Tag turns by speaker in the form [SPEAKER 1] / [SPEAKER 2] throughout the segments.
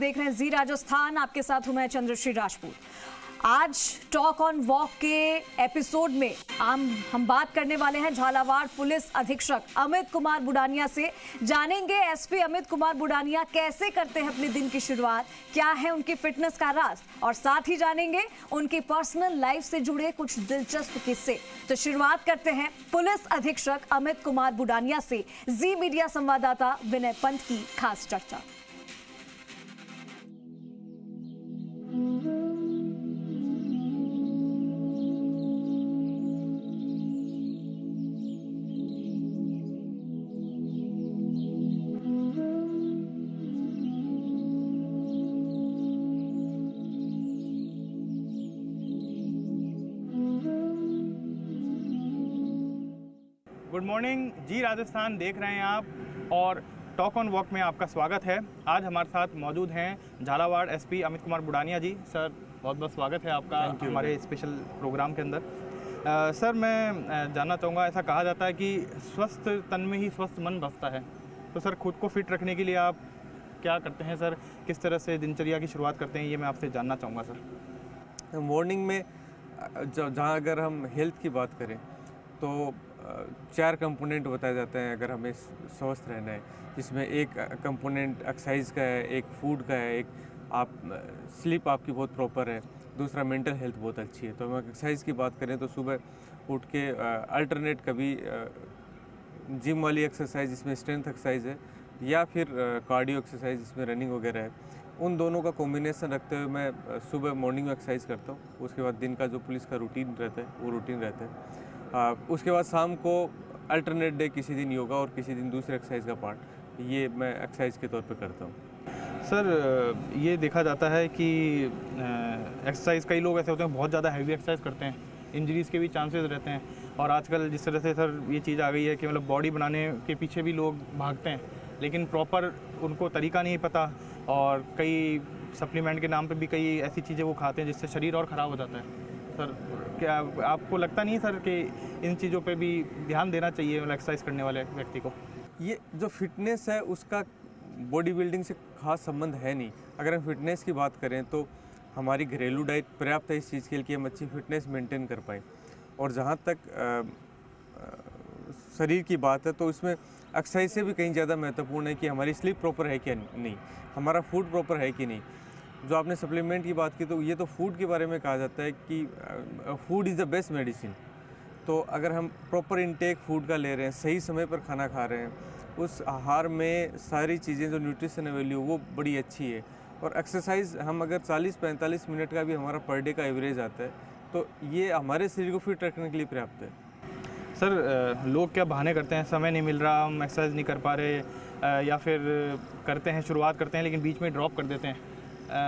[SPEAKER 1] देख रहे हैं जी राजस्थान, आपके साथ हूं मैं चंद्रश्री राजपूत। आज टॉक ऑन वॉक के एपिसोड में हम बात करने वाले हैं झालावाड़ पुलिस अधीक्षक अमित कुमार बुडानिया से। जानेंगे एसपी अमित कुमार बुडानिया कैसे करते हैं अपने दिन की शुरुआत, क्या है उनकी फिटनेस का राज, और साथ ही जानेंगे उनकी पर्सनल लाइफ से जुड़े कुछ दिलचस्प किस्से। तो शुरुआत करते हैं पुलिस अधीक्षक अमित कुमार बुडानिया से जी मीडिया संवाददाता विनय पंत की खास चर्चा।
[SPEAKER 2] गुड मॉर्निंग जी राजस्थान देख रहे हैं आप, और टॉक ऑन वॉक में आपका स्वागत है। आज हमारे साथ मौजूद हैं झालावाड़ एसपी अमित कुमार बुडानिया जी। सर बहुत बहुत स्वागत है आपका हमारे स्पेशल प्रोग्राम के अंदर। सर मैं जानना चाहूँगा, ऐसा कहा जाता है कि स्वस्थ तन में ही स्वस्थ मन बसता है, तो सर खुद को फिट रखने के लिए आप क्या करते हैं सर, किस तरह से दिनचर्या की शुरुआत करते हैं, ये मैं आपसे जानना चाहूँगा सर।
[SPEAKER 3] मॉर्निंग में जहाँ अगर हम हेल्थ की बात करें तो 4 कंपोनेंट बताए जाते हैं अगर हमें स्वस्थ रहना है, जिसमें एक कंपोनेंट एक्सरसाइज का है, एक फूड का है, एक आप स्लीप आपकी बहुत प्रॉपर है, दूसरा मेंटल हेल्थ बहुत अच्छी है। तो हम एक्सरसाइज की बात करें तो सुबह उठ के अल्टरनेट कभी जिम वाली एक्सरसाइज जिसमें स्ट्रेंथ एक्सरसाइज है, या फिर कार्डियो एक्सरसाइज जिसमें रनिंग वगैरह है, उन दोनों का कॉम्बिनेशन रखते हुए मैं सुबह मॉर्निंग में एक्सरसाइज करता हूँ। उसके बाद दिन का जो पुलिस का रूटीन रहता है वो रूटीन रहता है। उसके बाद शाम को अल्टरनेट डे किसी दिन योगा और किसी दिन दूसरे एक्सरसाइज का पार्ट, ये मैं एक्सरसाइज के तौर पे करता हूँ।
[SPEAKER 2] सर ये देखा जाता है कि एक्सरसाइज कई लोग ऐसे होते हैं बहुत ज़्यादा हैवी एक्सरसाइज करते हैं, इंजरीज़ के भी चांसेस रहते हैं, और आजकल जिस तरह से सर ये चीज़ आ गई है कि मतलब बॉडी बनाने के पीछे भी लोग भागते हैं, लेकिन प्रॉपर उनको तरीका नहीं पता, और कई सप्लीमेंट के नाम पे भी कई ऐसी चीज़ें वो खाते हैं जिससे शरीर और ख़राब हो जाता है। सर क्या आपको लगता नहीं सर कि इन चीज़ों पे भी ध्यान देना चाहिए मतलब एक्सरसाइज करने वाले व्यक्ति को?
[SPEAKER 3] ये जो फिटनेस है उसका बॉडी बिल्डिंग से खास संबंध है नहीं। अगर हम फिटनेस की बात करें तो हमारी घरेलू डाइट पर्याप्त है इस चीज़ के लिए कि हम अच्छी फिटनेस मेंटेन कर पाएँ। और जहाँ तक शरीर की बात है तो इसमें एक्सरसाइज से भी कहीं ज़्यादा महत्वपूर्ण है कि हमारी स्लीप प्रॉपर है क्या नहीं, हमारा फूड प्रॉपर है कि नहीं। जो आपने सप्लीमेंट की बात की तो ये तो फूड के बारे में कहा जाता है कि food is the best medicine. तो अगर हम प्रॉपर इनटेक फूड का ले रहे हैं, सही समय पर खाना खा रहे हैं, उस आहार में सारी चीज़ें जो न्यूट्रिशन वैल्यू वो बड़ी अच्छी है, और एक्सरसाइज हम अगर 40-45 मिनट का भी हमारा पर डे का एवरेज आता है तो ये हमारे शरीर को फिट रखने के लिए पर्याप्त है।
[SPEAKER 2] सर लोग क्या बहाने करते हैं, समय नहीं मिल रहा, हम एक्सरसाइज नहीं कर पा रहे, या फिर करते हैं, शुरुआत करते हैं लेकिन बीच में ड्रॉप कर देते हैं,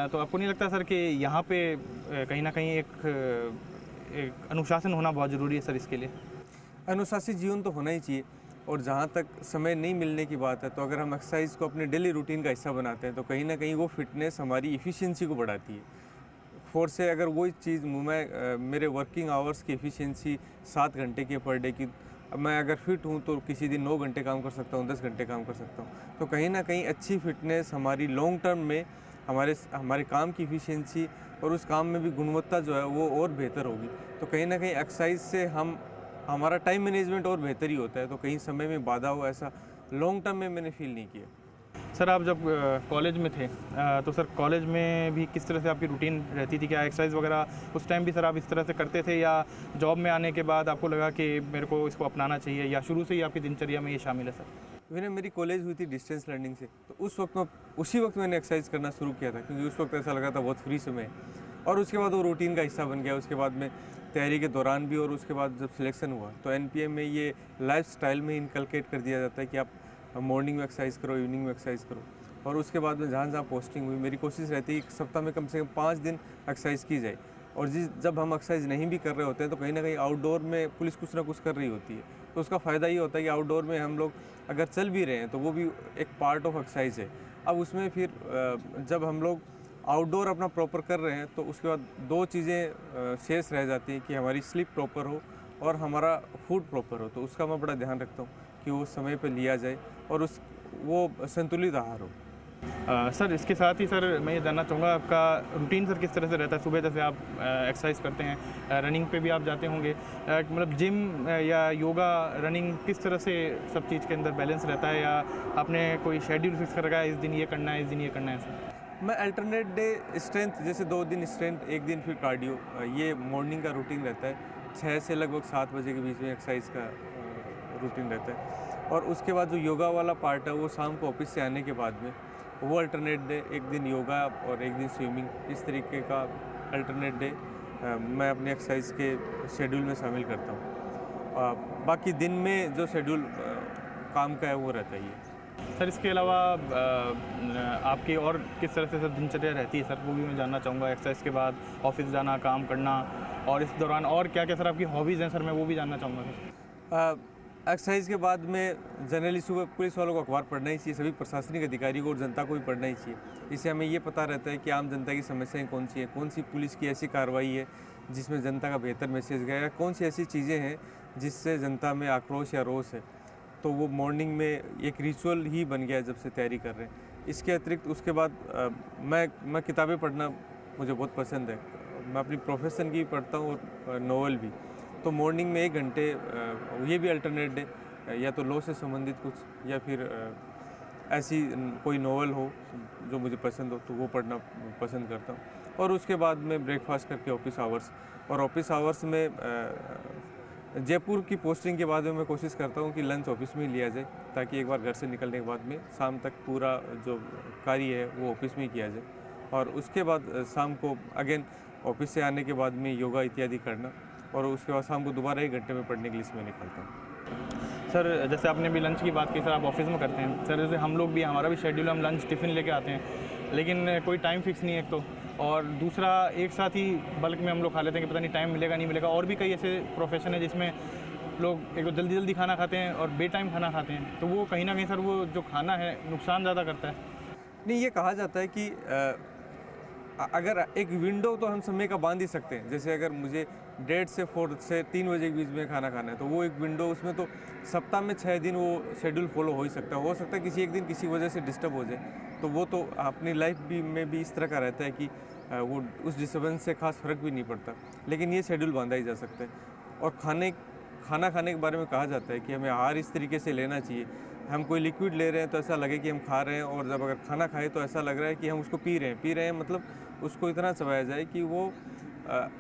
[SPEAKER 2] तो आपको नहीं लगता सर कि यहाँ पे कहीं ना कहीं एक अनुशासन होना बहुत ज़रूरी है सर इसके लिए?
[SPEAKER 3] अनुशासित जीवन तो होना ही चाहिए, और जहाँ तक समय नहीं मिलने की बात है तो अगर हम एक्सरसाइज को अपने डेली रूटीन का हिस्सा बनाते हैं तो कहीं ना कहीं वो फिटनेस हमारी इफ़िशियंसी को बढ़ाती है। फोर से अगर वही चीज़ मेरे वर्किंग आवर्स की एफिशिएंसी 7 घंटे की पर डे की, मैं अगर फिट हूँ तो किसी दिन 9 घंटे काम कर सकता हूँ, 10 घंटे काम कर सकता हूँ। तो कहीं ना कहीं अच्छी फिटनेस हमारी लॉन्ग टर्म में हमारे काम की इफ़िशियंसी और उस काम में भी गुणवत्ता जो है वो और बेहतर होगी। तो कहीं ना कहीं एक्सरसाइज से हमारा टाइम मैनेजमेंट और बेहतर ही होता है। तो कहीं समय में बाधा हो ऐसा लॉन्ग टर्म में मैंने फील नहीं किया।
[SPEAKER 2] सर आप जब कॉलेज में थे तो सर कॉलेज में भी किस तरह से आपकी रूटीन रहती थी? क्या एक्सरसाइज वगैरह उस टाइम भी सर आप इस तरह से करते थे, या जॉब में आने के बाद आपको लगा कि मेरे को इसको अपनाना चाहिए, या शुरू से ही आपकी दिनचर्या में ये शामिल है सर?
[SPEAKER 3] मेरी कॉलेज हुई थी डिस्टेंस लर्निंग से, तो उसी वक्त मैंने एक्सरसाइज करना शुरू किया था, क्योंकि उस वक्त ऐसा लगा था बहुत फ्री समय है, और उसके बाद वो रूटीन का हिस्सा बन गया। उसके बाद में तैयारी के दौरान भी, और उसके बाद जब सिलेक्शन हुआ तो एनपीएम में ये लाइफ स्टाइल में इनकलकेट कर दिया जाता है कि आप मॉर्निंग में एक्सरसाइज करो, इवनिंग में एक्सरसाइज करो। और उसके बाद में जहाँ जहाँ पोस्टिंग हुई मेरी कोशिश रहती है कि सप्ताह में कम से कम 5 दिन एक्सरसाइज की जाए। और जब हम एक्सरसाइज नहीं भी कर रहे होते हैं तो कहीं ना कहीं आउटडोर में पुलिस कुछ ना कुछ कर रही होती है, तो उसका फ़ायदा ये होता है कि आउटडोर में हम लोग अगर चल भी रहे हैं तो वो भी एक पार्ट ऑफ एक्सरसाइज है। अब उसमें फिर जब हम लोग आउटडोर अपना प्रॉपर कर रहे हैं तो उसके बाद 2 चीज़ें शेष रह जाती हैं कि हमारी स्लीप प्रॉपर हो और हमारा फूड प्रॉपर हो। तो उसका मैं बड़ा ध्यान रखता हूँ कि वो समय पर लिया जाए और वो संतुलित आहार हो।
[SPEAKER 2] सर इसके साथ ही सर मैं ये जानना चाहूँगा आपका रूटीन सर किस तरह से रहता है। सुबह जैसे आप एक्सरसाइज करते हैं, रनिंग पे भी आप जाते होंगे, मतलब जिम या योगा रनिंग किस तरह से सब चीज़ के अंदर बैलेंस रहता है, या आपने कोई शेड्यूल फिक्स कर रखा है इस दिन ये करना है इस दिन ये करना है सर?
[SPEAKER 3] मैं अल्टरनेट डे स्ट्रेंथ, जैसे 2 दिन स्ट्रेंथ, 1 दिन फिर कार्डियो, ये मॉर्निंग का रूटीन रहता है। 6 से लगभग 7 बजे के बीच में एक्सरसाइज का रूटीन रहता है। और उसके बाद जो योगा वाला पार्ट है वो शाम को ऑफिस से आने के बाद में, वो अल्टरनेट डे, 1 दिन योगा और 1 दिन स्विमिंग, इस तरीके का अल्टरनेट डे मैं अपने एक्सरसाइज के शेड्यूल में शामिल करता हूँ। बाकी दिन में जो शेड्यूल काम का है वो रहता ही है।
[SPEAKER 2] सर इसके अलावा आपकी और किस तरह से सर दिनचर्या रहती है सर, वो भी मैं जानना चाहूँगा। एक्सरसाइज के बाद ऑफिस जाना, काम करना, और इस दौरान और क्या क्या सर आपकी हॉबीज़ हैं सर, मैं वो भी जानना चाहूँगा सर।
[SPEAKER 3] एक्सरसाइज के बाद में जनरली सुबह पुलिस वालों को अखबार पढ़ना ही चाहिए, सभी प्रशासनिक अधिकारियों को और जनता को भी पढ़ना ही चाहिए। इससे हमें ये पता रहता है कि आम जनता की समस्याएं कौन सी हैं, कौन सी पुलिस की ऐसी कार्रवाई है जिसमें जनता का बेहतर मैसेज गया है, कौन सी ऐसी चीज़ें हैं जिससे जनता में आक्रोश या रोष है। तो वो मॉर्निंग में एक रिचुअल ही बन गया है जब से तैयारी कर रहे हैं। इसके अतिरिक्त उसके बाद मैं किताबें पढ़ना मुझे बहुत पसंद है। मैं अपनी प्रोफेशन की पढ़ता हूँ और नॉवल भी। तो मॉर्निंग में 1 घंटे, ये भी अल्टरनेट डे, या तो लॉ से संबंधित कुछ या फिर ऐसी कोई नॉवल हो जो मुझे पसंद हो तो वो पढ़ना पसंद करता हूँ। और उसके बाद में ब्रेकफास्ट करके ऑफिस आवर्स, और ऑफिस आवर्स में जयपुर की पोस्टिंग के बाद में मैं कोशिश करता हूँ कि लंच ऑफिस में ही लिया जाए, ताकि एक बार घर से निकलने के बाद में शाम तक पूरा जो कार्य है वो ऑफिस में ही किया जाए। और उसके बाद शाम को अगेन ऑफिस से आने के बाद में योगा इत्यादि करना, और उसके बाद शाम को दोबारा 1 घंटे में पढ़ने के लिए समय निकालता हूँ।
[SPEAKER 2] सर जैसे आपने भी लंच की बात की सर, आप ऑफिस में करते हैं सर, जैसे हम लोग भी, हमारा भी शेड्यूल, हम लंच टिफ़िन लेके आते हैं, लेकिन कोई टाइम फिक्स नहीं है एक तो, और दूसरा एक साथ ही बल्क में हम लोग खा लेते हैं कि पता नहीं टाइम मिलेगा नहीं मिलेगा। और भी कई ऐसे प्रोफेशन है जिसमें लोग एक तो जल्दी जल्दी खाना खाते हैं और बे टाइम खाना खाते हैं, तो वो कहीं ना कहीं सर वो जो खाना है नुकसान ज़्यादा करता है।
[SPEAKER 3] नहीं, ये कहा जाता है कि अगर एक विंडो तो हम समय का बांध ही सकते हैं। जैसे अगर मुझे 1:30 से 4 से 3 बजे के बीच में खाना खाना है तो वो एक विंडो, उसमें तो सप्ताह में 6 दिन वो शेड्यूल फॉलो हो ही सकता है। हो सकता है किसी एक दिन किसी वजह से डिस्टर्ब हो जाए, तो वो तो अपनी लाइफ भी में भी इस तरह का रहता है कि वो उस डिस्टर्बेंस से खास फर्क भी नहीं पड़ता, लेकिन ये शेड्यूल बांधा ही जा सकता है। और खाना खाने के बारे में कहा जाता है कि हमें आहार इस तरीके से लेना चाहिए, हम कोई लिक्विड ले रहे हैं तो ऐसा लगे कि हम खा रहे हैं, और जब अगर खाना खाए तो ऐसा लग रहा है कि हम उसको पी रहे हैं, मतलब उसको इतना चबाया जाए कि वो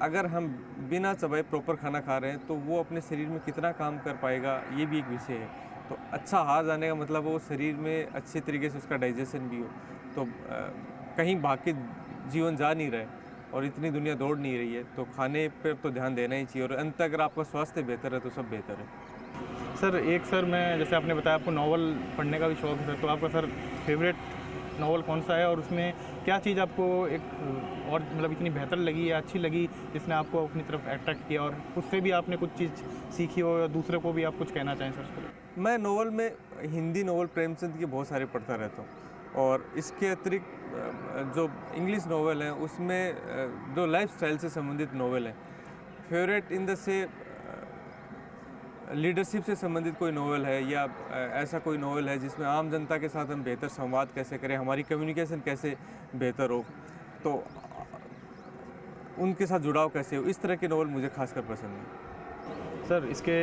[SPEAKER 3] अगर हम बिना चबाए प्रॉपर खाना खा रहे हैं तो वो अपने शरीर में कितना काम कर पाएगा, ये भी एक विषय है। तो अच्छा आहार जाने का मतलब वो शरीर में अच्छे तरीके से उसका डाइजेशन भी हो। तो कहीं भाग के जीवन जा नहीं रहे और इतनी दुनिया दौड़ नहीं रही है, तो खाने पर तो ध्यान देना ही चाहिए, और अंत अगर आपका स्वास्थ्य बेहतर है तो सब बेहतर है।
[SPEAKER 2] सर मैं जैसे आपने बताया आपको नावल पढ़ने का भी शौक है सर, तो आपका सर फेवरेट नावल कौन सा है, और उसमें क्या चीज़ आपको एक और मतलब इतनी बेहतर लगी या अच्छी लगी जिसने आपको अपनी तरफ अट्रैक्ट किया, और उससे भी आपने कुछ चीज़ सीखी हो या दूसरे को भी आप कुछ कहना चाहें सर?
[SPEAKER 3] मैं नावल में हिंदी नावल प्रेमचंद के बहुत सारे पढ़ता रहता हूँ, और इसके अतिरिक्त जो इंग्लिश नावल हैं उसमें जो लाइफ स्टाइल से संबंधित नावल हैं, फेवरेट इन द से लीडरशिप से संबंधित कोई नावल है, या ऐसा कोई नावल है जिसमें आम जनता के साथ हम बेहतर संवाद कैसे करें, हमारी कम्युनिकेशन कैसे बेहतर हो, तो उनके साथ जुड़ाव कैसे हो, इस तरह के नावल मुझे खासकर पसंद है।
[SPEAKER 2] सर इसके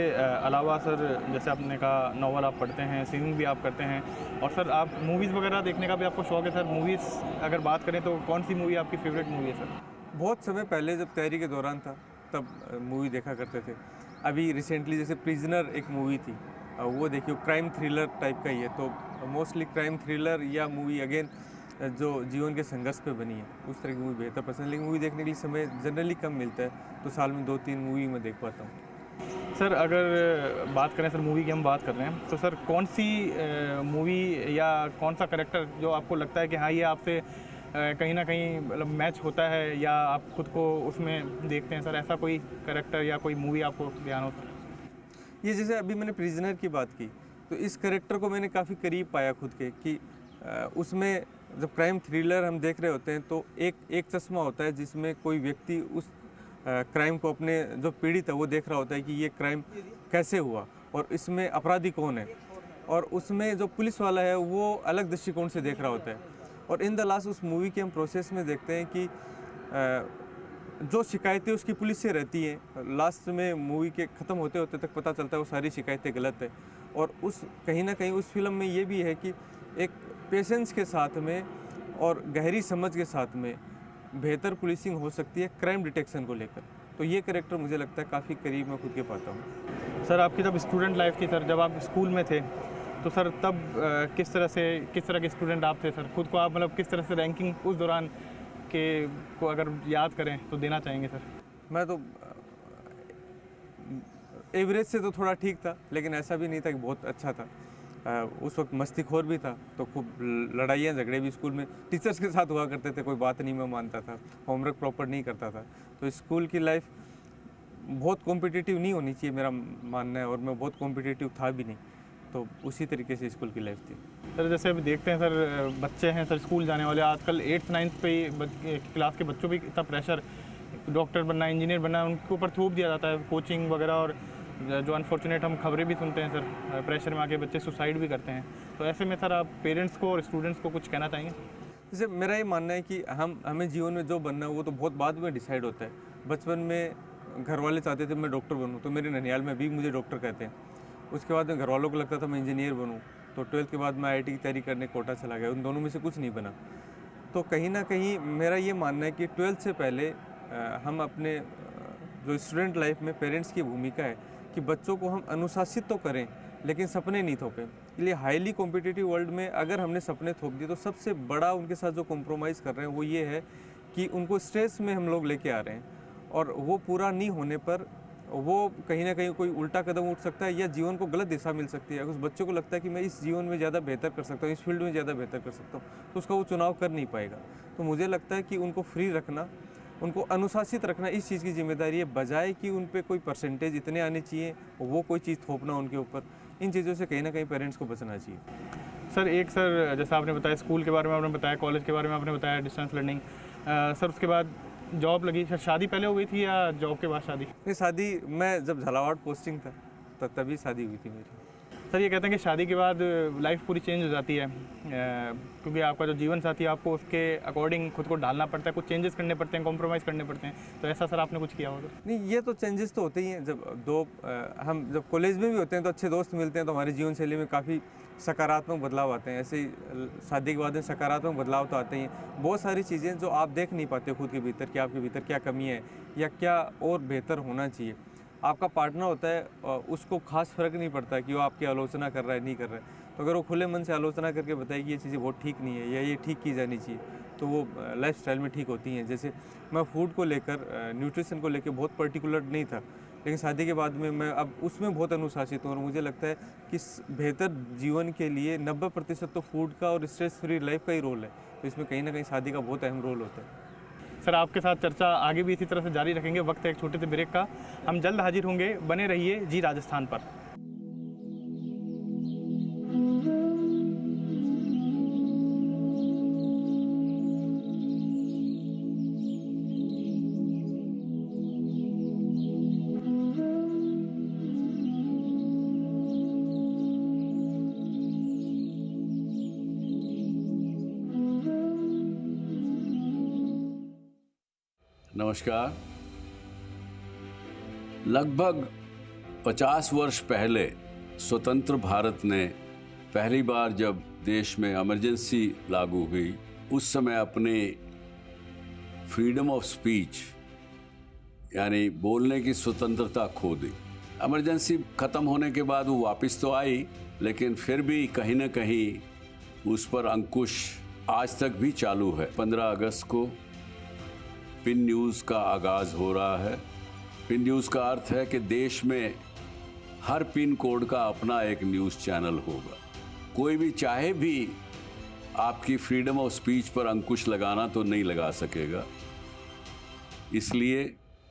[SPEAKER 2] अलावा सर जैसे आपने कहा नावल आप पढ़ते हैं, स्विमिंग भी आप करते हैं, और सर आप मूवीज़ वगैरह देखने का भी आपको शौक है सर? मूवीज़ अगर बात करें तो कौन सी मूवी आपकी फेवरेट मूवी है सर?
[SPEAKER 3] बहुत समय पहले जब तैयारी के दौरान था तब मूवी देखा करते थे। अभी रिसेंटली जैसे प्रिजनर एक मूवी थी, वो देखिए, क्राइम थ्रिलर टाइप का ही है, तो मोस्टली क्राइम थ्रिलर या मूवी अगेन जो जीवन के संघर्ष पे बनी है उस तरह की मूवी बेहतर पसंद। लेकिन मूवी देखने के लिए समय जनरली कम मिलता है, तो साल में 2-3 मूवी मैं देख पाता हूँ।
[SPEAKER 2] सर अगर बात करें सर मूवी की हम बात कर रहे हैं, तो सर कौन सी मूवी या कौन सा करेक्टर जो आपको लगता है कि हाँ ये आपसे कहीं ना कहीं मतलब मैच होता है, या आप खुद को उसमें देखते हैं सर? ऐसा कोई करेक्टर या कोई मूवी आपको ध्यान होता है?
[SPEAKER 3] ये जैसे अभी मैंने प्रिजनर की बात की, तो इस करेक्टर को मैंने काफ़ी करीब पाया खुद के, कि उसमें जब क्राइम थ्रिलर हम देख रहे होते हैं तो एक चश्मा होता है जिसमें कोई व्यक्ति उस क्राइम को, अपने जो पीड़ित है वो देख रहा होता है कि ये क्राइम कैसे हुआ और इसमें अपराधी कौन है, और उसमें जो पुलिस वाला है वो अलग दृष्टिकोण से देख रहा होता है। और इन द लास्ट उस मूवी के हम प्रोसेस में देखते हैं कि जो शिकायतें उसकी पुलिस से रहती हैं, लास्ट में मूवी के ख़त्म होते होते तक पता चलता है वो सारी शिकायतें गलत है। और उस कहीं ना कहीं उस फिल्म में ये भी है कि एक पेशेंस के साथ में और गहरी समझ के साथ में बेहतर पुलिसिंग हो सकती है क्राइम डिटेक्शन को लेकर। तो ये कैरेक्टर मुझे लगता है काफ़ी करीब मैं खुद के पाता हूँ।
[SPEAKER 2] सर आपकी जब स्टूडेंट लाइफ थी सर, जब आप स्कूल में थे, तो सर तब किस तरह के स्टूडेंट आप थे सर? खुद को आप मतलब किस तरह से रैंकिंग उस दौरान के को अगर याद करें तो देना चाहेंगे सर?
[SPEAKER 3] मैं तो एवरेज से तो थोड़ा ठीक था, लेकिन ऐसा भी नहीं था कि बहुत अच्छा था। उस वक्त मस्तीखोर भी था, तो खूब लड़ाइयाँ झगड़े भी स्कूल में टीचर्स के साथ हुआ करते थे। कोई बात नहीं मैं मानता था, होमवर्क प्रॉपर नहीं करता था। तो स्कूल की लाइफ बहुत कॉम्पिटिटिव नहीं होनी चाहिए मेरा मानना है, और मैं बहुत कॉम्पिटिटिव था भी नहीं। तो उसी तरीके से स्कूल की लाइफ थी।
[SPEAKER 2] सर जैसे अभी देखते हैं सर, बच्चे हैं सर स्कूल जाने वाले, आजकल 8th 9th पे क्लास के बच्चों भी इतना प्रेशर, डॉक्टर बनना, इंजीनियर बनना, उनके ऊपर थोप दिया जाता है, कोचिंग वगैरह। और जो अनफॉर्चुनेट हम खबरें भी सुनते हैं सर, प्रेशर में आके बच्चे सुसाइड भी करते हैं। तो ऐसे में सर आप पेरेंट्स को और स्टूडेंट्स को कुछ कहना चाहेंगे?
[SPEAKER 3] जैसे मेरा ये मानना है कि हमें जीवन में जो बनना है वो तो बहुत बाद में डिसाइड होता है। बचपन में घर वाले चाहते थे मैं डॉक्टर बनूँ, तो मेरे ननिहाल में भी मुझे डॉक्टर कहते हैं। उसके बाद में घर वालों को लगता था मैं इंजीनियर बनूँ, तो 12th के बाद मैं IIT की तैयारी करने कोटा चला गया। उन दोनों में से कुछ नहीं बना। तो कहीं ना कहीं मेरा ये मानना है कि 12th से पहले हम अपने जो स्टूडेंट लाइफ में पेरेंट्स की भूमिका है कि बच्चों को हम अनुशासित तो करें, लेकिन सपने नहीं थोपें। इसलिए हाईली कॉम्पिटिटिव वर्ल्ड में अगर हमने सपने थोप दिए, तो सबसे बड़ा उनके साथ जो कॉम्प्रोमाइज़ कर रहे हैं वो ये है कि उनको स्ट्रेस में हम लोग लेके आ रहे हैं, और वो पूरा नहीं होने पर वो कहीं ना कहीं कोई उल्टा कदम उठ सकता है, या जीवन को गलत दिशा मिल सकती है। उस बच्चों को लगता है कि मैं इस जीवन में ज़्यादा बेहतर कर सकता हूँ, इस फील्ड में ज़्यादा बेहतर कर सकता हूँ, तो उसका वो चुनाव कर नहीं पाएगा। तो मुझे लगता है कि उनको फ्री रखना, उनको अनुशासित रखना, इस चीज़ की जिम्मेदारी है, बजाय कि उन पर कोई परसेंटेज इतने आने चाहिए, वो कोई चीज़ थोपना उनके ऊपर। इन चीज़ों से कहीं ना कहीं पेरेंट्स को बचना चाहिए।
[SPEAKER 2] सर जैसा आपने बताया स्कूल के बारे में, आपने बताया कॉलेज के बारे में, आपने बताया डिस्टेंस लर्निंग, सर उसके बाद जॉब लगी। सर शादी पहले हो गई थी या जॉब के बाद शादी?
[SPEAKER 3] ये शादी, मैं जब झालावाड़ पोस्टिंग था तभी शादी हुई थी मेरी।
[SPEAKER 2] सर ये कहते हैं कि शादी के बाद लाइफ पूरी चेंज हो जाती है, क्योंकि आपका जो जीवन साथी है आपको उसके अकॉर्डिंग खुद को डालना पड़ता है, कुछ चेंजेस करने पड़ते हैं, कॉम्प्रोमाइज़ करने पड़ते हैं। तो ऐसा सर आपने कुछ किया होगा?
[SPEAKER 3] नहीं, ये तो चेंजेस तो होते ही हैं। हम जब कॉलेज में भी होते हैं तो अच्छे दोस्त मिलते हैं, तो हमारी जीवन शैली में काफ़ी सकारात्मक बदलाव आते हैं। ऐसे ही शादी के बाद में सकारात्मक बदलाव तो आते ही हैं। बहुत सारी चीज़ें जो आप देख नहीं पाते खुद के भीतर कि आपके भीतर क्या कमी है या क्या और बेहतर होना चाहिए। आपका पार्टनर होता है, उसको खास फर्क नहीं पड़ता कि वो आपकी आलोचना कर रहा है नहीं कर रहा है। तो अगर वो खुले मन से आलोचना करके बताए कि ये चीज़ें बहुत ठीक नहीं है या ये ठीक की जानी चाहिए, तो वो लाइफ स्टाइल में ठीक होती हैं। जैसे मैं फूड को लेकर, न्यूट्रिशन को लेकर बहुत पर्टिकुलर नहीं था, लेकिन शादी के बाद में मैं अब उसमें बहुत अनुशासित हूँ। और मुझे लगता है कि बेहतर जीवन के लिए 90% तो फूड का और स्ट्रेस फ्री लाइफ का ही रोल है। तो इसमें कहीं ना कहीं शादी का बहुत अहम रोल होता है।
[SPEAKER 2] सर आपके साथ चर्चा आगे भी इसी तरह से जारी रखेंगे। वक्त है एक छोटे से ब्रेक का, हम जल्द हाजिर होंगे। बने रहिए जी राजस्थान पर।
[SPEAKER 4] नमस्कार। लगभग 50 वर्ष पहले स्वतंत्र भारत ने पहली बार जब देश में इमरजेंसी लागू हुई, उस समय अपने फ्रीडम ऑफ स्पीच यानी बोलने की स्वतंत्रता खो दी। इमरजेंसी खत्म होने के बाद वो वापस तो आई, लेकिन फिर भी कहीं ना कहीं उस पर अंकुश आज तक भी चालू है। 15 अगस्त को पिन न्यूज़ का आगाज़ हो रहा है। पिन न्यूज़ का अर्थ है कि देश में हर पिन कोड का अपना एक न्यूज़ चैनल होगा। कोई भी चाहे भी आपकी फ्रीडम ऑफ स्पीच पर अंकुश लगाना तो नहीं लगा सकेगा। इसलिए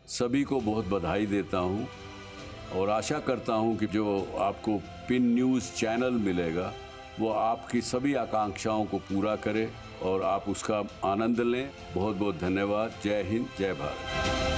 [SPEAKER 4] सभी को बहुत बधाई देता हूं और आशा करता हूं कि जो आपको पिन न्यूज़ चैनल मिलेगा वो आपकी सभी आकांक्षाओं को पूरा करे और आप उसका आनंद लें। बहुत बहुत धन्यवाद। जय हिंद, जय भारत।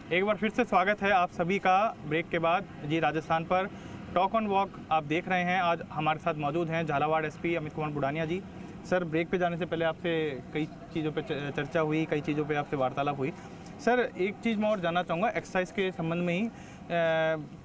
[SPEAKER 2] एक बार फिर से स्वागत है आप सभी का ब्रेक के बाद जी राजस्थान पर। टॉक ऑन वॉक आप देख रहे हैं। आज हमारे साथ मौजूद हैं झालावाड़ एसपी अमित कुमार बुडानिया जी। सर, ब्रेक पे जाने से पहले आपसे कई चीज़ों पे चर्चा हुई, कई चीज़ों पे आपसे वार्तालाप हुई। सर, एक चीज़ मैं और जानना चाहूँगा एक्सरसाइज के संबंध में ही।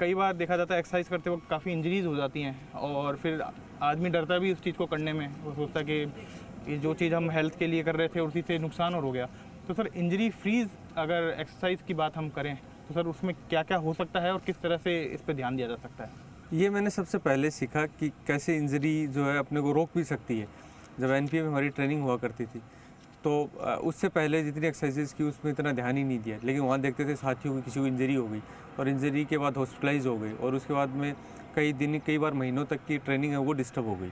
[SPEAKER 2] कई बार देखा जाता है एक्सरसाइज करते वक्त काफ़ी इंजरीज हो जाती हैं और फिर आदमी डरता भी उस चीज़ को करने में। वो सोचता कि जो चीज़ हम हेल्थ के लिए कर रहे थे उसी से नुकसान और हो गया। तो सर, इंजरी फ्रीज अगर एक्सरसाइज की बात हम करें तो सर उसमें क्या क्या हो सकता है और किस तरह से इस पर ध्यान दिया जा सकता है?
[SPEAKER 3] ये मैंने सबसे पहले सीखा कि कैसे इंजरी जो है अपने को रोक भी सकती है। जब एनपीए में हमारी ट्रेनिंग हुआ करती थी तो उससे पहले जितनी एक्सरसाइजेज की उसमें इतना ध्यान ही नहीं दिया, लेकिन वहाँ देखते थे साथियों की किसी को इंजरी हो गई और इंजरी के बाद हॉस्पिटलाइज हो गई और उसके बाद में कई बार महीनों तक की ट्रेनिंग है वो डिस्टर्ब हो गई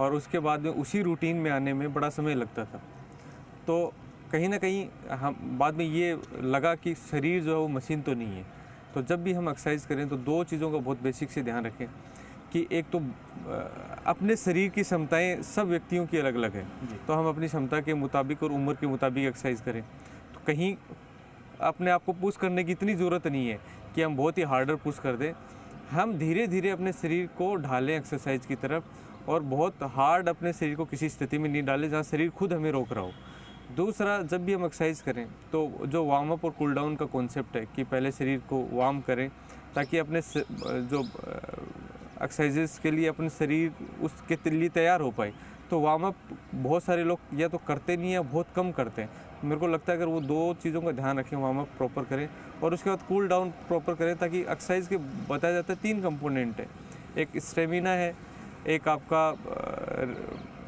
[SPEAKER 3] और उसके बाद में उसी रूटीन में आने में बड़ा समय लगता था। तो कहीं ना कहीं हम बाद में ये लगा कि शरीर जो है वो मशीन तो नहीं है। तो जब भी हम एक्सरसाइज करें तो दो चीज़ों का बहुत बेसिक से ध्यान रखें कि एक तो अपने शरीर की क्षमताएं सब व्यक्तियों की अलग अलग है, तो हम अपनी क्षमता के मुताबिक और उम्र के मुताबिक एक्सरसाइज करें। तो कहीं अपने आप को पुश करने की इतनी ज़रूरत नहीं है कि हम बहुत ही हार्डर पुश कर दें। हम धीरे धीरे अपने शरीर को ढालें एक्सरसाइज की तरफ और बहुत हार्ड अपने शरीर को किसी स्थिति में नहीं डालें जहाँ शरीर खुद हमें रोक रहा हो। दूसरा, जब भी हम एक्सरसाइज करें तो जो वार्म अप और कूल डाउन का कॉन्सेप्ट है कि पहले शरीर को वार्म करें ताकि अपने जो एक्सरसाइजेस के लिए अपने शरीर उसके लिए तैयार हो पाए। तो वार्म अप बहुत सारे लोग या तो करते नहीं है, बहुत कम करते हैं। मेरे को लगता है अगर वो दो चीज़ों का ध्यान रखें, वार्म अप प्रॉपर करें और उसके बाद कूल डाउन प्रॉपर करें, ताकि एक्सरसाइज के बताया जाता है 3 कंपोनेंट है, एक स्टेमिना है, एक आपका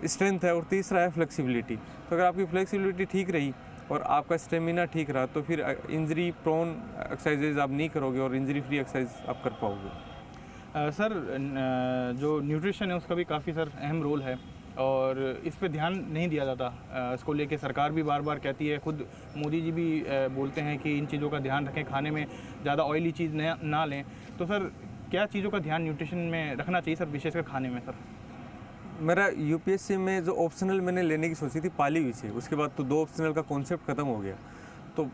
[SPEAKER 3] स्ट्रेंथ है और तीसरा है फ्लेक्सिबिलिटी। तो अगर आपकी फ्लेक्सिबिलिटी ठीक रही और आपका स्टेमिना ठीक रहा तो फिर इंजरी प्रोन एक्सरसाइजेज आप नहीं करोगे और इंजरी फ्री एक्सरसाइज आप कर पाओगे।
[SPEAKER 2] सर, जो न्यूट्रिशन है उसका भी काफ़ी सर अहम रोल है और इस पे ध्यान नहीं दिया जाता। इसको लेके सरकार भी बार बार कहती है, खुद मोदी जी भी बोलते हैं कि इन चीज़ों का ध्यान रखें, खाने में ज़्यादा ऑयली चीज़ ना लें। तो सर, क्या चीज़ों का ध्यान न्यूट्रिशन में रखना चाहिए सर, विशेषकर खाने में? सर,
[SPEAKER 3] मेरा यूपीएससी में जो ऑप्शनल मैंने लेने की सोची थी पाली विषय, उसके बाद तो 2 ऑप्शनल का कॉन्सेप्ट ख़त्म हो गया। तो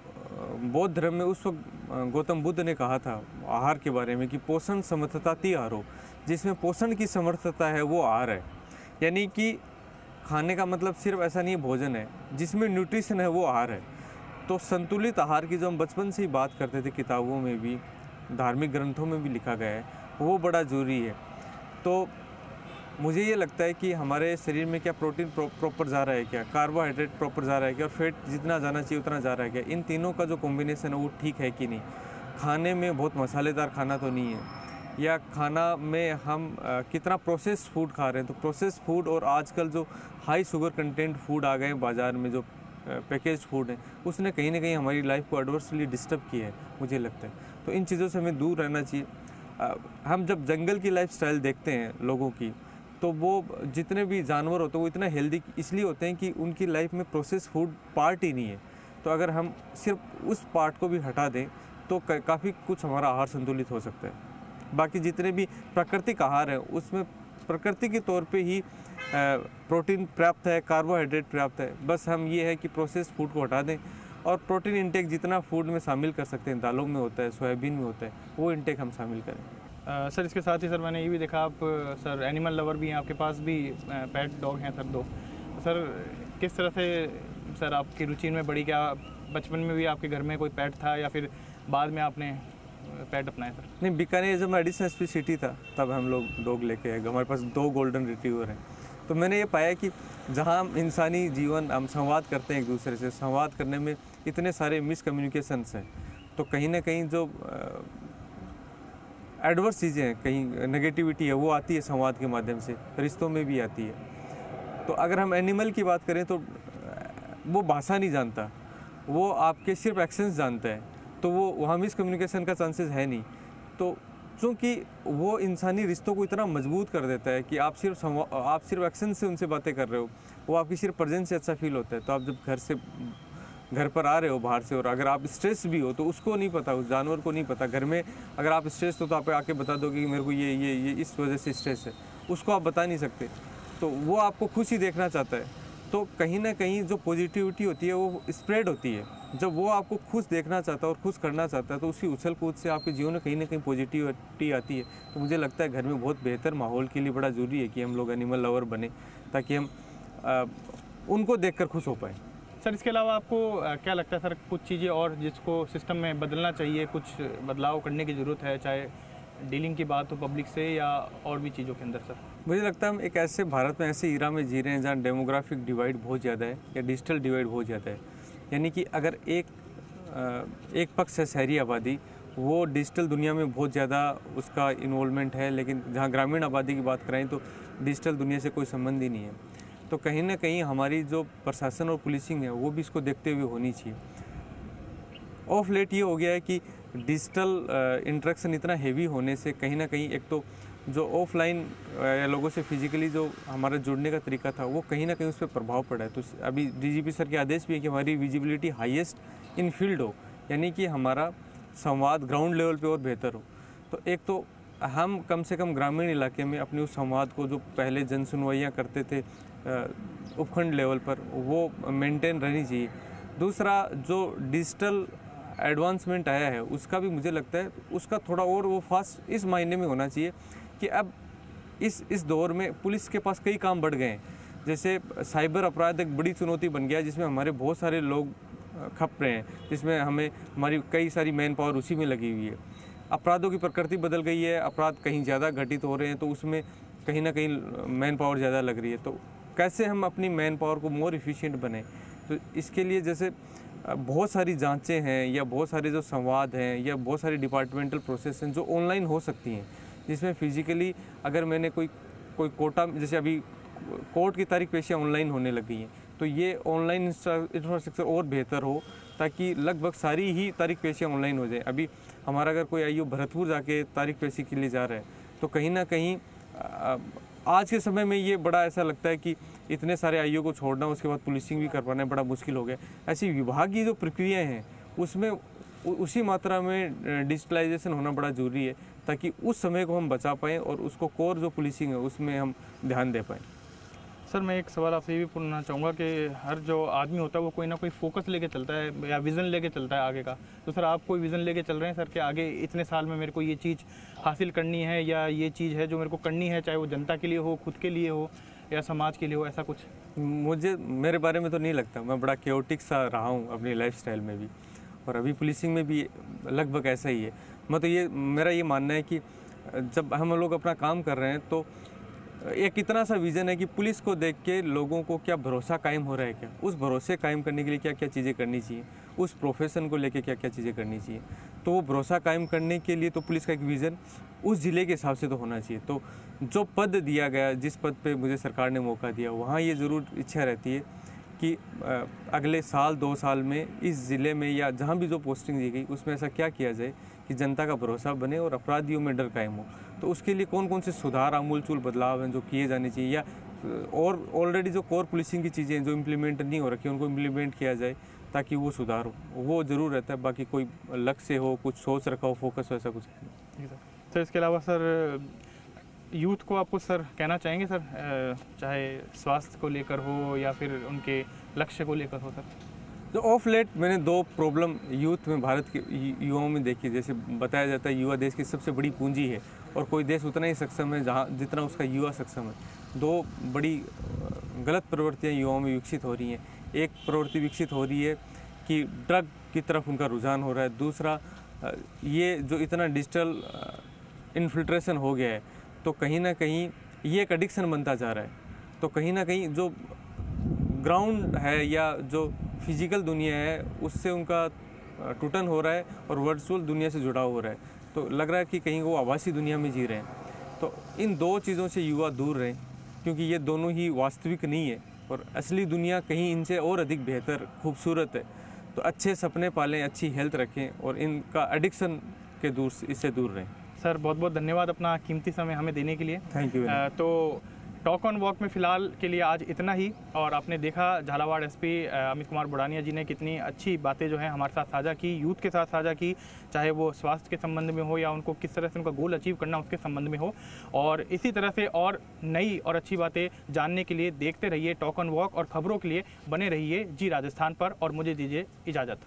[SPEAKER 3] बौद्ध धर्म में उस वक्त गौतम बुद्ध ने कहा था आहार के बारे में कि पोषण समर्थता ती आहारो, जिसमें पोषण की समर्थता है वो आहार है। यानी कि खाने का मतलब सिर्फ ऐसा नहीं भोजन है, जिसमें न्यूट्रिशन है वो आहार है। तो संतुलित आहार की जो हम बचपन से ही बात करते थे, किताबों में भी धार्मिक ग्रंथों में भी लिखा गया है, वो बड़ा ज़रूरी है। तो मुझे ये लगता है कि हमारे शरीर में क्या प्रोटीन प्रॉपर जा रहा है, क्या कार्बोहाइड्रेट प्रॉपर जा रहा है, क्या और फैट जितना जाना चाहिए उतना जा रहा है क्या, इन तीनों का जो कॉम्बिनेशन है वो ठीक है कि नहीं। खाने में बहुत मसालेदार खाना तो नहीं है, या खाना में हम कितना प्रोसेस्ड फूड खा रहे हैं। तो प्रोसेस्ड फूड और आजकल जो हाई शुगर कंटेंट फूड आ गए हैं बाज़ार में, जो पैकेज फूड है, उसने कहीं ना कहीं हमारी लाइफ को एडवर्सली डिस्टर्ब किया है, मुझे लगता है। तो इन चीज़ों से हमें दूर रहना चाहिए। हम जब जंगल की लाइफस्टाइल देखते हैं लोगों की, तो वो जितने भी जानवर होते हैं वो इतना हेल्दी इसलिए होते हैं कि उनकी लाइफ में प्रोसेस फूड पार्ट ही नहीं है। तो अगर हम सिर्फ उस पार्ट को भी हटा दें तो काफ़ी कुछ हमारा आहार संतुलित हो सकता है। बाकी जितने भी प्राकृतिक आहार हैं उसमें प्रकृति के तौर पे ही प्रोटीन प्राप्त है, कार्बोहाइड्रेट प्राप्त है। बस हम ये है कि प्रोसेस फूड को हटा दें और प्रोटीन इंटेक जितना फूड में शामिल कर सकते हैं, दालों में होता है, सोयाबीन में होता है, वो इंटेक हम शामिल करें।
[SPEAKER 2] सर, इसके साथ ही सर मैंने ये भी देखा आप सर एनिमल लवर भी हैं, आपके पास भी पेट डॉग हैं सर 2। सर, किस तरह से सर आपकी रुचि में बढ़ी? क्या बचपन में भी आपके घर में कोई पेट था या फिर बाद में आपने पेट अपनाया? सर,
[SPEAKER 3] नहीं, बीकानेर जब मैं एडिशनल एसपी सिटी था तब हम लोग डॉग लेके आए। हमारे पास 2 गोल्डन रिट्रीवर हैं। तो मैंने ये पाया कि जहाँ इंसानी जीवन हम संवाद करते हैं एक दूसरे से, संवाद करने में इतने सारे मिसकम्युनिकेशंस हैं, तो कहीं ना कहीं जो एडवर्स चीज़ें हैं, कहीं नेगेटिविटी है, वो आती है संवाद के माध्यम से, रिश्तों में भी आती है। तो अगर हम एनिमल की बात करें तो वो भाषा नहीं जानता, वो आपके सिर्फ एक्शंस जानता है, तो वो वहाँ मिसकम्युनिकेशन का चांसेस है नहीं। तो चूँकि वो इंसानी रिश्तों को इतना मजबूत कर देता है कि आप सिर्फ एक्शन से उनसे बातें कर रहे हो, वो आपकी सिर्फ प्रेजेंस से अच्छा फील होता है। तो आप जब घर पर आ रहे हो बाहर से और अगर आप स्ट्रेस भी हो तो उसको नहीं पता, उस जानवर को नहीं पता। घर में अगर आप स्ट्रेस हो तो आप आके बता दोगे कि मेरे को ये इस वजह से स्ट्रेस है, उसको आप बता नहीं सकते। तो वो आपको खुश ही देखना चाहता है। तो कहीं ना कहीं जो पॉजिटिविटी होती है वो स्प्रेड होती है। जब वो आपको खुश देखना चाहता है और खुश करना चाहता है तो उसकी उछल कूद से आपके जीवन में कहीं ना कहीं पॉजिटिविटी आती है। तो मुझे लगता है घर में बहुत बेहतर माहौल के लिए बड़ा ज़रूरी है कि हम लोग एनिमल लवर बने, ताकि हम उनको देखकर खुश हो पाए।
[SPEAKER 2] सर इसके अलावा आपको क्या लगता है सर, कुछ चीज़ें और जिसको सिस्टम में बदलना चाहिए, कुछ बदलाव करने की ज़रूरत है, चाहे डीलिंग की बात हो पब्लिक से या और भी चीज़ों के अंदर सर?
[SPEAKER 3] मुझे लगता है हम एक ऐसे भारत में ऐसे ईरा में जी रहे हैं जहाँ डेमोग्राफिक डिवाइड बहुत ज़्यादा है या डिजिटल डिवाइड बहुत ज़्यादा है। यानी कि अगर एक पक्ष है शहरी आबादी, वो डिजिटल दुनिया में बहुत ज़्यादा उसका इन्वॉल्वमेंट है, लेकिन जहाँ ग्रामीण आबादी की बात करें तो डिजिटल दुनिया से कोई संबंध ही नहीं है। तो कहीं ना कहीं हमारी जो प्रशासन और पुलिसिंग है वो भी इसको देखते हुए होनी चाहिए। ऑफ लेट ये हो गया है कि डिजिटल इंटरेक्शन इतना हेवी होने से कहीं ना कहीं एक तो जो ऑफलाइन या लोगों से फिजिकली जो हमारा जुड़ने का तरीका था वो कहीं ना कहीं उस पर प्रभाव पड़ा है। तो अभी डीजीपी सर के आदेश भी है कि हमारी विजिबिलिटी हाईएस्ट इन फील्ड हो, यानी कि हमारा संवाद ग्राउंड लेवल पे और बेहतर हो। तो एक तो हम कम से कम ग्रामीण इलाके में अपने उस संवाद को जो पहले जन सुनवाइयाँ करते थे उपखंड लेवल पर, वो मेंटेन रहनी चाहिए। दूसरा जो डिजिटल एडवांसमेंट आया है उसका भी मुझे लगता है उसका थोड़ा और वो फास्ट इस मायने में होना चाहिए कि अब इस दौर में पुलिस के पास कई काम बढ़ गए हैं। जैसे साइबर अपराध एक बड़ी चुनौती बन गया है जिसमें हमारे बहुत सारे लोग खप रहे हैं, जिसमें हमारी कई सारी मैन पावर उसी में लगी हुई है। अपराधों की प्रकृति बदल गई है, अपराध कहीं ज़्यादा घटित हो रहे हैं तो उसमें कहीं ना कहीं मैन पावर ज़्यादा लग रही है। तो कैसे हम अपनी मैन पावर को मोर इफ़िशिएंट बने, तो इसके लिए जैसे बहुत सारी जांचें हैं या बहुत सारे जो संवाद हैं या बहुत सारी डिपार्टमेंटल प्रोसेस हैं जो ऑनलाइन हो सकती हैं, जिसमें फिजिकली अगर मैंने कोई कोटा, जैसे अभी कोर्ट की तारीख पेशियाँ ऑनलाइन होने लग गई हैं, तो ये ऑनलाइन इंफ्रास्ट्रक्चर और बेहतर हो ताकि लगभग सारी ही तारीख पेशियाँ ऑनलाइन हो जाए। अभी हमारा अगर कोई आईओ भरतपुर जाके तारीख पेशी के लिए जा रहा है तो कहीं ना कहीं आज के समय में ये बड़ा ऐसा लगता है कि इतने सारे आईओ को छोड़ना, उसके बाद पुलिसिंग भी कर पाना बड़ा मुश्किल हो गया। ऐसी विभागीय जो प्रक्रियाएं हैं उसमें उसी मात्रा में डिजिटलाइजेशन होना बड़ा ज़रूरी है ताकि उस समय को हम बचा पाएँ और उसको कोर जो पुलिसिंग है उसमें हम ध्यान दे पाएँ।
[SPEAKER 2] सर मैं एक सवाल आपसे ये भी पूछना चाहूँगा कि हर जो आदमी होता है वो कोई ना कोई फोकस लेके चलता है या विज़न लेके चलता है आगे का। तो सर आप कोई विज़न लेके चल रहे हैं सर कि आगे इतने साल में मेरे को ये चीज़ हासिल करनी है या ये चीज़ है जो मेरे को करनी है, चाहे वो जनता के लिए हो, खुद के लिए हो या समाज के लिए हो, ऐसा कुछ?
[SPEAKER 3] मुझे मेरे बारे में तो नहीं लगता। मैं बड़ा केओटिक सा रहा हूँ अपनी लाइफस्टाइल में भी और अभी पुलिसिंग में भी लगभग ऐसा ही है। मेरा ये मानना है कि जब हम लोग अपना काम कर रहे हैं तो एक इतना सा विज़न है कि पुलिस को देख के लोगों को क्या भरोसा कायम हो रहा है, क्या उस भरोसे कायम करने के लिए क्या क्या चीज़ें करनी चाहिए, उस प्रोफेशन को लेके क्या क्या चीज़ें करनी चाहिए। तो वो भरोसा कायम करने के लिए तो पुलिस का एक विज़न उस ज़िले के हिसाब से तो होना चाहिए। तो जो पद दिया गया, जिस पद पे मुझे सरकार ने मौका दिया, वहाँ ये ज़रूर इच्छा रहती है कि अगले साल 2 साल में इस ज़िले में या जहाँ भी जो पोस्टिंग दी गई उसमें ऐसा क्या किया जाए कि जनता का भरोसा बने और अपराधियों में डर कायम हो। तो उसके लिए कौन कौन से सुधार, आमूलचूल बदलाव हैं जो किए जाने चाहिए, या और ऑलरेडी जो कोर पुलिसिंग की चीज़ें जो इम्प्लीमेंट नहीं हो रखी उनको इम्प्लीमेंट किया जाए ताकि वो सुधार हो, वो ज़रूर रहता है। बाकी कोई लक्ष्य हो, कुछ सोच रखा हो, फोकस हो, ऐसा कुछ नहीं।
[SPEAKER 2] सर इसके अलावा सर यूथ को आपको सर कहना चाहेंगे सर, चाहे स्वास्थ्य को लेकर हो या फिर उनके लक्ष्य को लेकर हो सर?
[SPEAKER 3] तो ऑफ लेट मैंने 2 प्रॉब्लम यूथ में, भारत के युवाओं में देखी। जैसे बताया जाता है युवा देश की सबसे बड़ी पूंजी है और कोई देश उतना ही सक्षम है जहाँ जितना उसका युवा सक्षम है। 2 बड़ी गलत प्रवृत्तियाँ युवाओं में विकसित हो रही हैं। एक प्रवृत्ति विकसित हो रही है कि ड्रग की तरफ उनका रुझान हो रहा है। दूसरा ये जो इतना डिजिटल इन्फिल्ट्रेशन हो गया है तो कहीं ना कहीं ये एक एडिक्शन बनता जा रहा है। तो कहीं ना कहीं जो ग्राउंड है या जो फिजिकल दुनिया है उससे उनका टूटन हो रहा है और वर्चुअल दुनिया से जुड़ाव हो रहा है। तो लग रहा है कि कहीं वो आभासी दुनिया में जी रहे हैं। तो इन 2 चीज़ों से युवा दूर रहें क्योंकि ये दोनों ही वास्तविक नहीं है और असली दुनिया कहीं इनसे और अधिक बेहतर, खूबसूरत है। तो अच्छे सपने पालें, अच्छी हेल्थ रखें और इनका एडिक्शन इससे दूर रहें।
[SPEAKER 2] सर बहुत बहुत धन्यवाद अपना कीमती समय हमें देने के लिए।
[SPEAKER 3] Thank you.
[SPEAKER 2] तो टॉक ऑन वॉक में फ़िलहाल के लिए आज इतना ही। और आपने देखा झालावाड़ एसपी अमित कुमार बुडानिया जी ने कितनी अच्छी बातें जो हैं हमारे साथ साझा की, यूथ के साथ साझा की, चाहे वो स्वास्थ्य के संबंध में हो या उनको किस तरह से उनका गोल अचीव करना उसके संबंध में हो। और इसी तरह से और नई और अच्छी बातें जानने के लिए देखते रहिए टॉक ऑन वॉक और खबरों के लिए बने रहिए जी राजस्थान पर। और मुझे दीजिए इजाज़त।